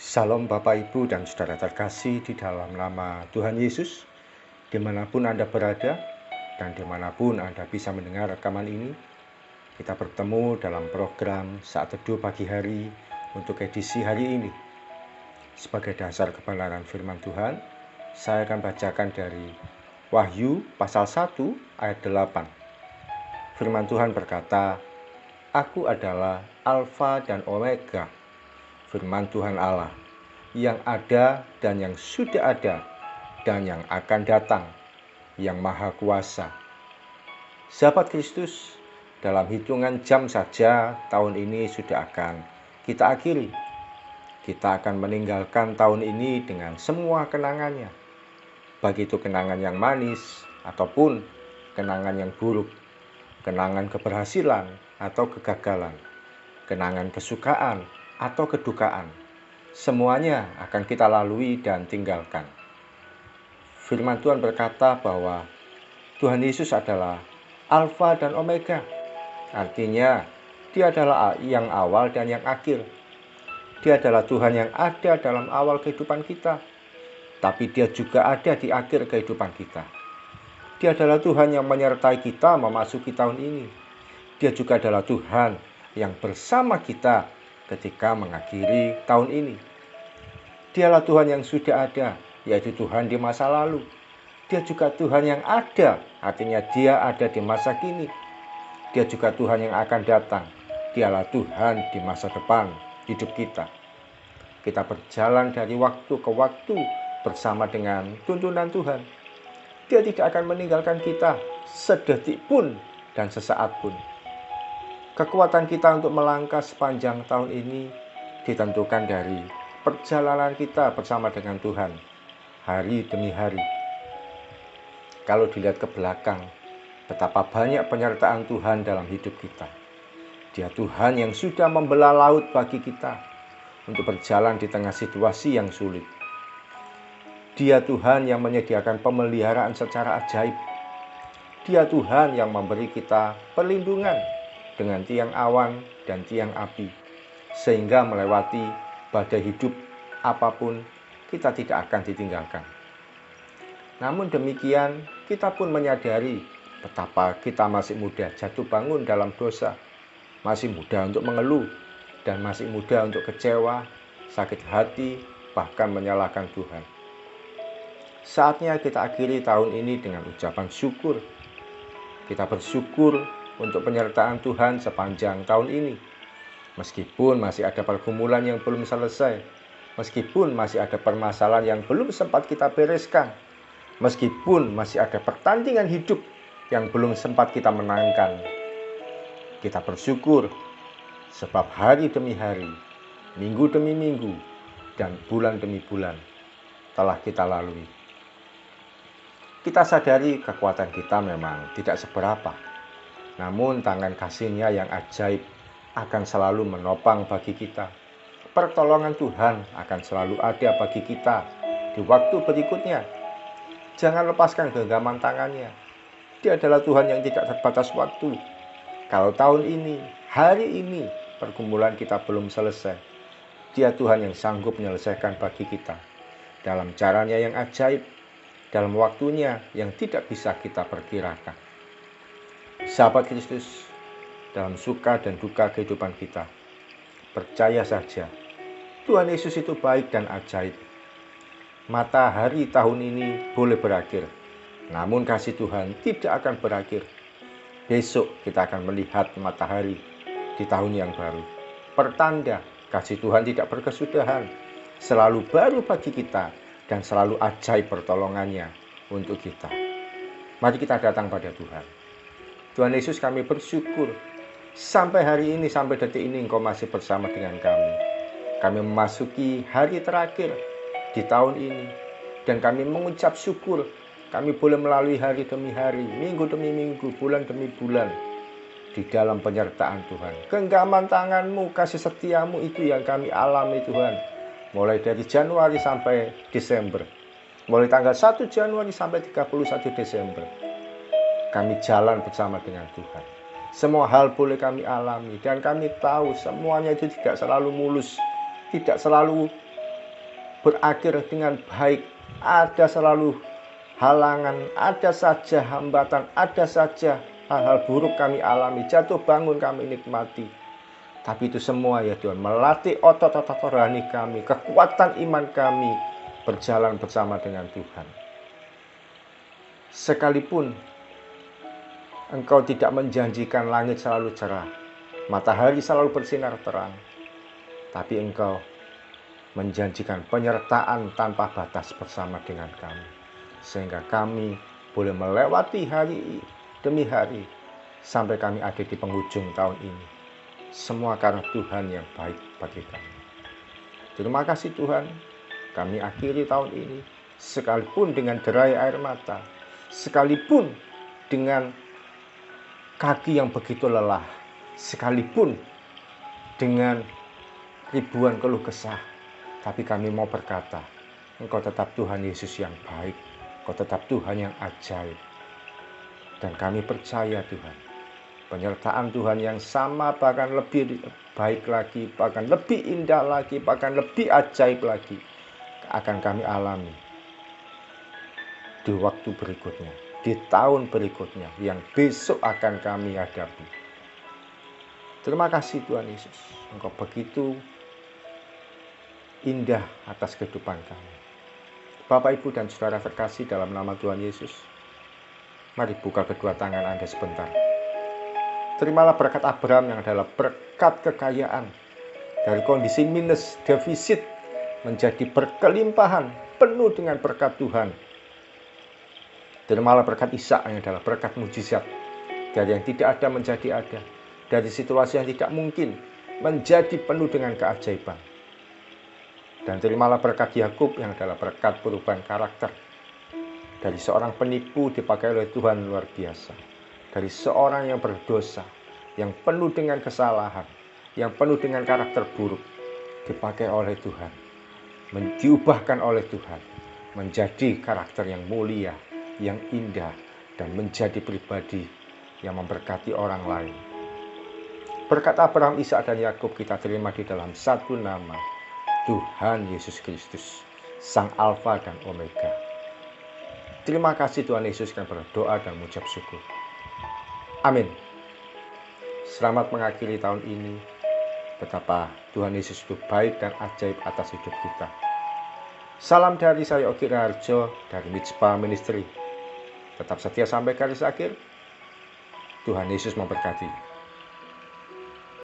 Salam Bapak Ibu dan Saudara terkasih di dalam nama Tuhan Yesus, dimanapun Anda berada dan dimanapun Anda bisa mendengar rekaman ini. Kita bertemu dalam program Saat Teduh Pagi Hari untuk edisi hari ini. Sebagai dasar kebenaran firman Tuhan, saya akan bacakan dari Wahyu pasal 1 ayat 8. Firman Tuhan berkata, "Aku adalah Alfa dan Omega, firman Tuhan Allah, yang ada dan yang sudah ada dan yang akan datang, yang maha kuasa." Sahabat Kristus, dalam hitungan jam saja tahun ini sudah akan kita akhiri. Kita akan meninggalkan tahun ini dengan semua kenangannya, baik itu kenangan yang manis ataupun kenangan yang buruk, kenangan keberhasilan atau kegagalan, kenangan kesukaan atau kedukaan. Semuanya akan kita lalui dan tinggalkan. Firman Tuhan berkata bahwa Tuhan Yesus adalah Alfa dan Omega. Artinya, Dia adalah yang awal dan yang akhir. Dia adalah Tuhan yang ada dalam awal kehidupan kita, tapi Dia juga ada di akhir kehidupan kita. Dia adalah Tuhan yang menyertai kita memasuki tahun ini. Dia juga adalah Tuhan yang bersama kita ketika mengakhiri tahun ini. Dialah Tuhan yang sudah ada, yaitu Tuhan di masa lalu. Dia juga Tuhan yang ada, artinya Dia ada di masa kini. Dia juga Tuhan yang akan datang. Dialah Tuhan di masa depan hidup kita. Kita berjalan dari waktu ke waktu bersama dengan tuntunan Tuhan. Dia tidak akan meninggalkan kita sedetik pun dan sesaat pun. Kekuatan kita untuk melangkah sepanjang tahun ini ditentukan dari perjalanan kita bersama dengan Tuhan hari demi hari. Kalau dilihat ke belakang, betapa banyak penyertaan Tuhan dalam hidup kita. Dia Tuhan yang sudah membelah laut bagi kita untuk berjalan di tengah situasi yang sulit. Dia Tuhan yang menyediakan pemeliharaan secara ajaib. Dia Tuhan yang memberi kita perlindungan dengan tiang awan dan tiang api, sehingga melewati badai hidup apapun kita tidak akan ditinggalkan. Namun demikian, kita pun menyadari betapa kita masih muda jatuh bangun dalam dosa, masih muda untuk mengeluh, dan masih muda untuk kecewa, sakit hati, bahkan menyalahkan Tuhan. Saatnya kita akhiri tahun ini dengan ucapan syukur. Kita bersyukur untuk penyertaan Tuhan sepanjang tahun ini. Meskipun masih ada pergumulan yang belum selesai, meskipun masih ada permasalahan yang belum sempat kita bereskan, meskipun masih ada pertandingan hidup yang belum sempat kita menangkan, kita bersyukur sebab hari demi hari, minggu demi minggu, dan bulan demi bulan telah kita lalui. Kita sadari kekuatan kita memang tidak seberapa, namun tangan kasih-Nya yang ajaib akan selalu menopang bagi kita. Pertolongan Tuhan akan selalu ada bagi kita di waktu berikutnya. Jangan lepaskan genggaman tangannya. Dia adalah Tuhan yang tidak terbatas waktu. Kalau tahun ini, hari ini, pergumulan kita belum selesai, Dia Tuhan yang sanggup menyelesaikan bagi kita dalam caranya yang ajaib, dalam waktunya yang tidak bisa kita perkirakan. Sahabat Kristus, dalam suka dan duka kehidupan kita, percaya saja, Tuhan Yesus itu baik dan ajaib. Matahari tahun ini boleh berakhir, namun kasih Tuhan tidak akan berakhir. Besok kita akan melihat matahari di tahun yang baru. Pertanda kasih Tuhan tidak berkesudahan, selalu baru bagi kita, dan selalu ajaib pertolongannya untuk kita. Mari kita datang pada Tuhan. Tuhan Yesus, kami bersyukur sampai hari ini, sampai detik ini Engkau masih bersama dengan kami. Kami memasuki hari terakhir di tahun ini, dan kami mengucap syukur kami boleh melalui hari demi hari, minggu demi minggu, bulan demi bulan di dalam penyertaan Tuhan. Genggaman tangan-Mu, kasih setia-Mu itu yang kami alami Tuhan. Mulai dari Januari sampai Desember, mulai tanggal 1 Januari sampai 31 Desember, kami jalan bersama dengan Tuhan. Semua hal boleh kami alami, dan kami tahu semuanya itu tidak selalu mulus, tidak selalu berakhir dengan baik. Ada selalu halangan, ada saja hambatan, ada saja hal-hal buruk kami alami, jatuh bangun kami nikmati. Tapi itu semua ya Tuhan, melatih otot-otot rohani kami, kekuatan iman kami berjalan bersama dengan Tuhan. Sekalipun Engkau tidak menjanjikan langit selalu cerah, matahari selalu bersinar terang, tapi Engkau menjanjikan penyertaan tanpa batas bersama dengan kami, sehingga kami boleh melewati hari demi hari sampai kami ada di penghujung tahun ini. Semua karena Tuhan yang baik bagi kami. Terima kasih Tuhan, kami akhiri tahun ini sekalipun dengan derai air mata, sekalipun dengan kaki yang begitu lelah, sekalipun dengan ribuan keluh kesah, tapi kami mau berkata, Engkau tetap Tuhan Yesus yang baik, Engkau tetap Tuhan yang ajaib. Dan kami percaya Tuhan, penyertaan Tuhan yang sama, bahkan lebih baik lagi, bahkan lebih indah lagi, bahkan lebih ajaib lagi, akan kami alami di waktu berikutnya, di tahun berikutnya, yang besok akan kami hadapi. Terima kasih Tuhan Yesus, Engkau begitu indah atas kehidupan kami. Bapak, Ibu, dan saudara terkasih dalam nama Tuhan Yesus, mari buka kedua tangan Anda sebentar. Terimalah berkat Abraham yang adalah berkat kekayaan, dari kondisi minus, defisit, menjadi berkelimpahan, penuh dengan berkat Tuhan. Terimalah berkat Ishak yang adalah berkat mujizat, dari yang tidak ada menjadi ada, dari situasi yang tidak mungkin menjadi penuh dengan keajaiban. Dan terimalah berkat Yakub yang adalah berkat perubahan karakter, dari seorang penipu dipakai oleh Tuhan luar biasa, dari seorang yang berdosa, yang penuh dengan kesalahan, yang penuh dengan karakter buruk, dipakai oleh Tuhan, diubahkan oleh Tuhan menjadi karakter yang mulia, yang indah, dan menjadi pribadi yang memberkati orang lain. Berkat Abraham, Ishak, dan Yakub kita terima di dalam satu nama, Tuhan Yesus Kristus, Sang Alfa dan Omega. Terima kasih Tuhan Yesus, kami berdoa dan mengucap syukur. Amin. Selamat mengakhiri tahun ini. Betapa Tuhan Yesus itu baik dan ajaib atas hidup kita. Salam dari saya Ogi Raharjo dari Mitspa Ministry. Tetap setia sampai garis akhir. Tuhan Yesus memberkati.